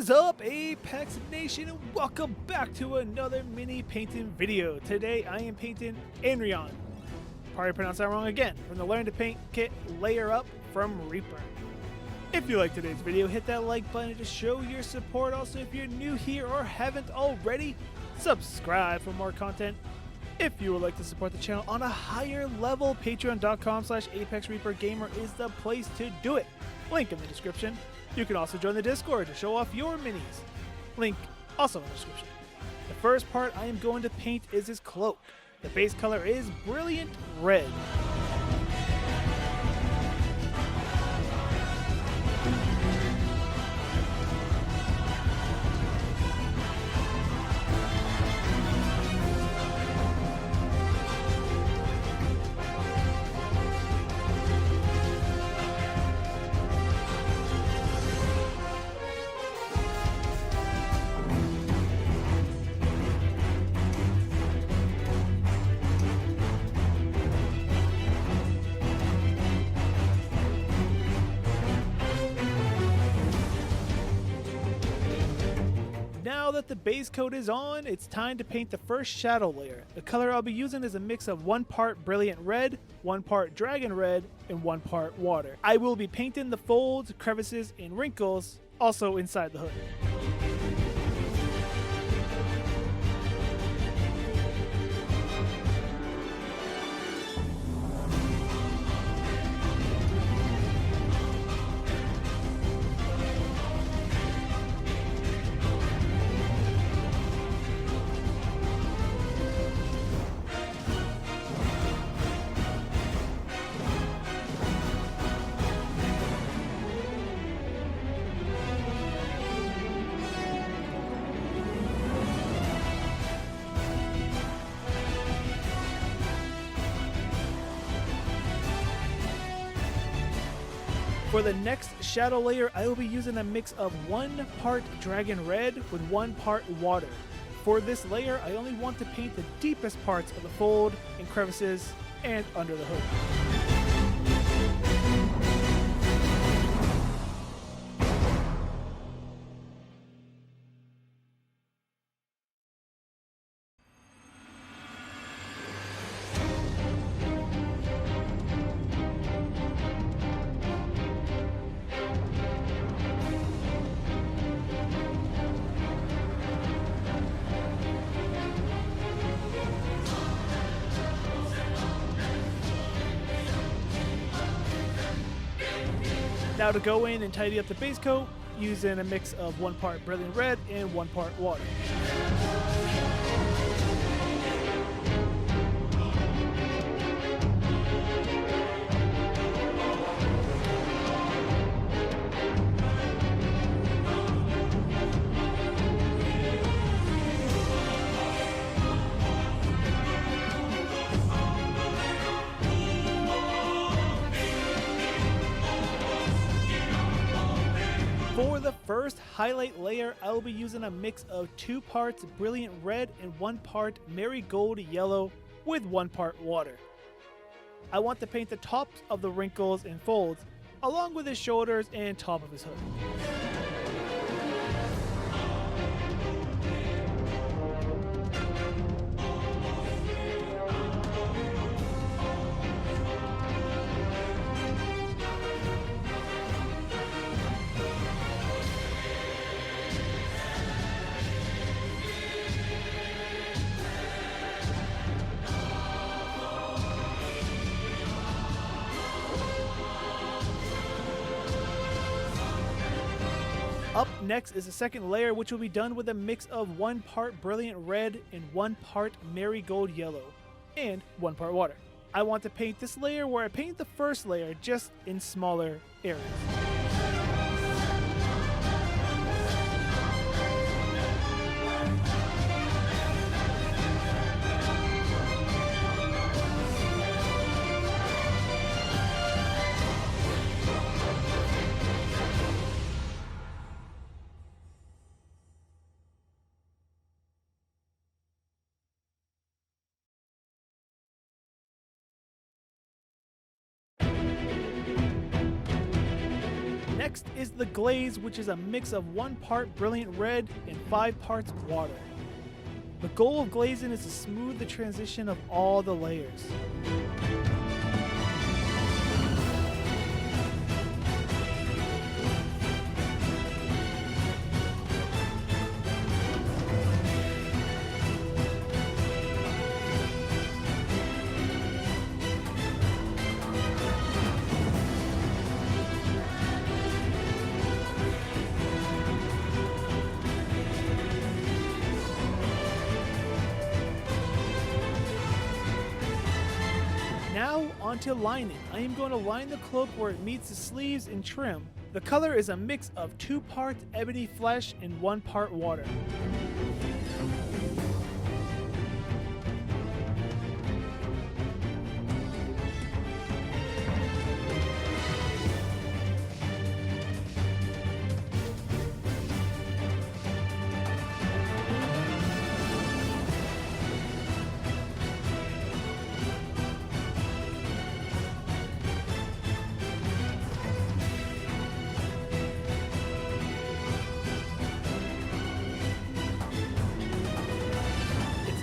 is up, Apex Nation, and welcome back to another mini painting video. Today I am painting Anirion. Probably pronounced that wrong again. From the Learn to Paint kit Layer Up from Reaper. If you like today's video, hit that like button to show your support. Also, if you're new here or haven't already, subscribe for more content. If you would like to support the channel on a higher level, patreon.com/ApexReaperGamer is the place to do it. Link in the description. You can also join the Discord to show off your minis. Link also in the description. The first part I am going to paint is his cloak. The base color is Brilliant Red. Now that the base coat is on, it's time to paint the first shadow layer. The color I'll be using is a mix of 1 part Brilliant Red, 1 part Dragon Red, and 1 part water. I will be painting the folds, crevices, and wrinkles also inside the hood. For the next shadow layer, I will be using a mix of 1 part Dragon Red with 1 part water. For this layer, I only want to paint the deepest parts of the fold and crevices and under the hood. Now to go in and tidy up the base coat, using a mix of 1 part Brilliant Red and 1 part water. For the first highlight layer, I will be using a mix of 2 parts Brilliant Red and 1 part Marigold Yellow with 1 part water. I want to paint the tops of the wrinkles and folds, along with his shoulders and top of his hood. Up next is the second layer, which will be done with a mix of 1 part Brilliant Red and 1 part Marigold Yellow, and 1 part water. I want to paint this layer where I painted the first layer, just in smaller areas. Next is the glaze, which is a mix of 1 part brilliant red and 5 parts water. The goal of glazing is to smooth the transition of all the layers. Now onto lining. I am going to line the cloak where it meets the sleeves and trim. The color is a mix of 2 parts Ebony Flesh and 1 part water.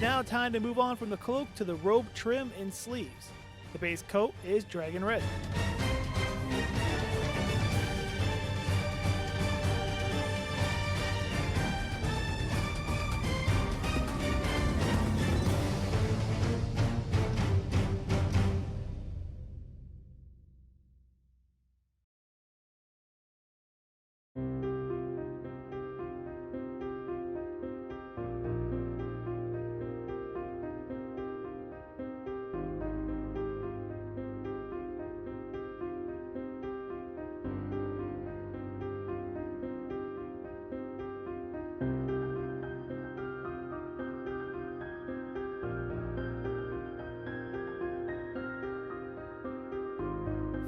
Now time to move on from the cloak to the robe trim and sleeves. The base coat is dragon red.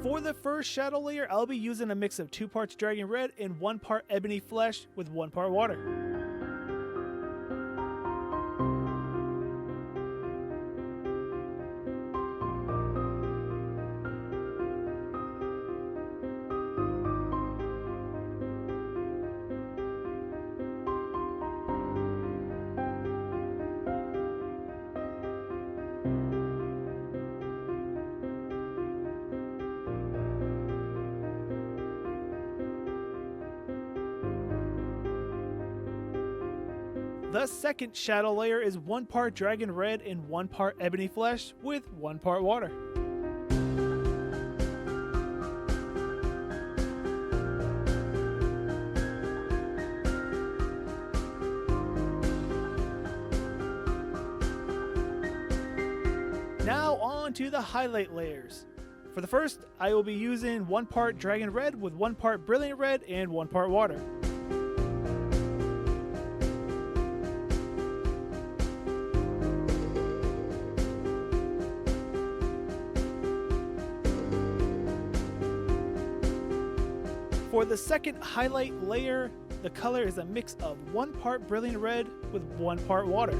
For the first shadow layer, I'll be using a mix of 2 parts dragon red and 1 part ebony flesh with 1 part water. The second shadow layer is 1 part dragon red and 1 part ebony flesh with 1 part water. Now on to the highlight layers. For the first, I will be using 1 part dragon red with 1 part brilliant red and 1 part water. For the second highlight layer, the color is a mix of 1 part brilliant red with 1 part water.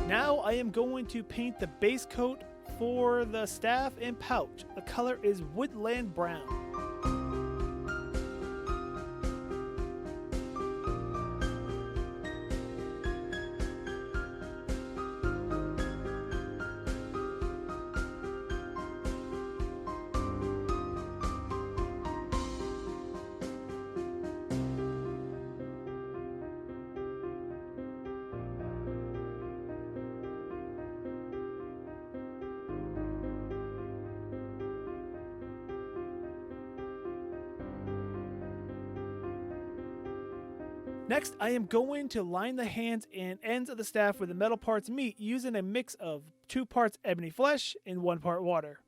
Now I am going to paint the base coat for the staff and pouch. The color is Woodland Brown. Next, I am going to line the hands and ends of the staff where the metal parts meet using a mix of 2 parts ebony flesh and 1 part water.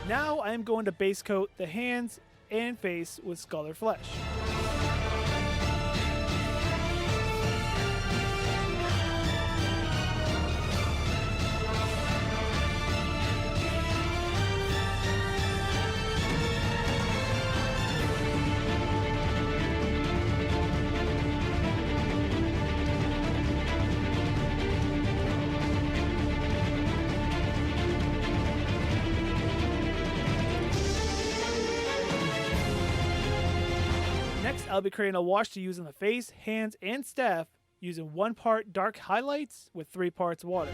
Now I am going to base coat the hands and face with Scarlet Flesh. Next, I'll be creating a wash to use on the face, hands, and staff using 1 part dark highlights with 3 parts water.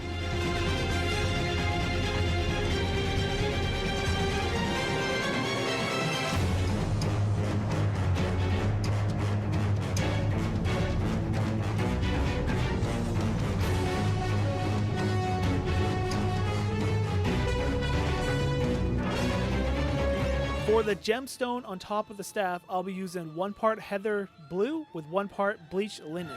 For the gemstone on top of the staff, I'll be using 1 part heather blue with 1 part bleached linen.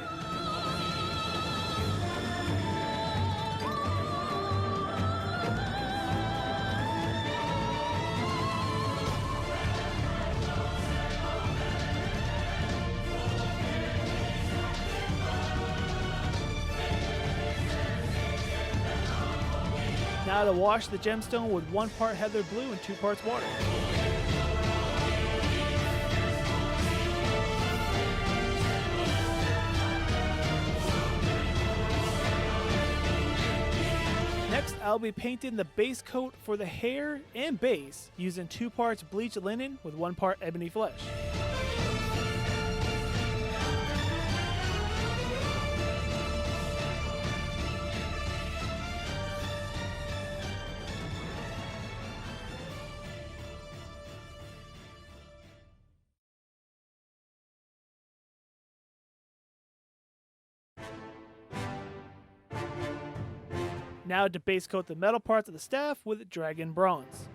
Now to wash the gemstone with 1 part heather blue and 2 parts water. Next, I'll be painting the base coat for the hair and base using 2 parts bleached linen with 1 part ebony flesh. Now to base coat the metal parts of the staff with dragon bronze.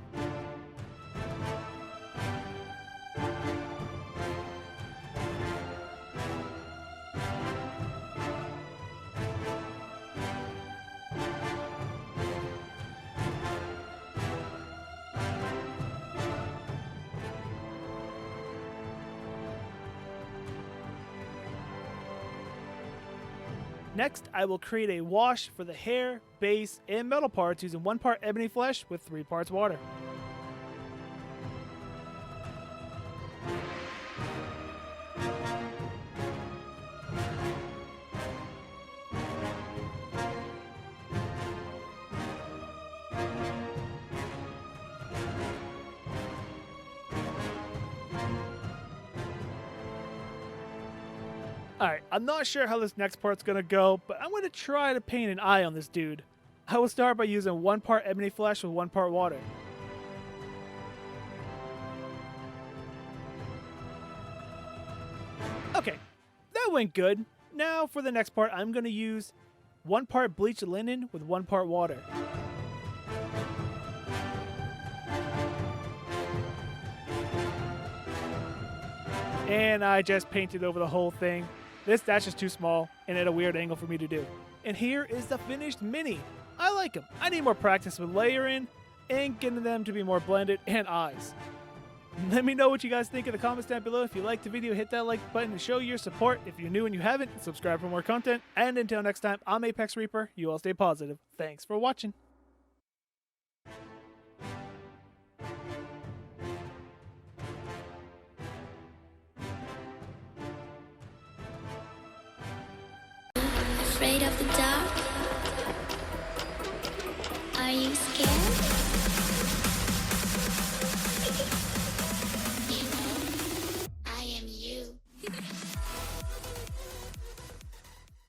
Next, I will create a wash for the hair, base, and metal parts using 1 part ebony flesh with 3 parts water. Alright, I'm not sure how this next part's gonna go, but I'm gonna try to paint an eye on this dude. I will start by using 1 part ebony flesh with 1 part water. Okay, that went good. Now for the next part, I'm gonna use 1 part bleached linen with 1 part water. And I just painted over the whole thing. That's just too small and at a weird angle for me to do. And here is the finished mini. I like them. I need more practice with layering and getting them to be more blended and eyes. Let me know what you guys think in the comments down below. If you liked the video, hit that like button to show your support. If you're new and you haven't, subscribe for more content. And until next time, I'm ApexReaper. You all stay positive. Thanks for watching. Afraid of the dark? Are you scared?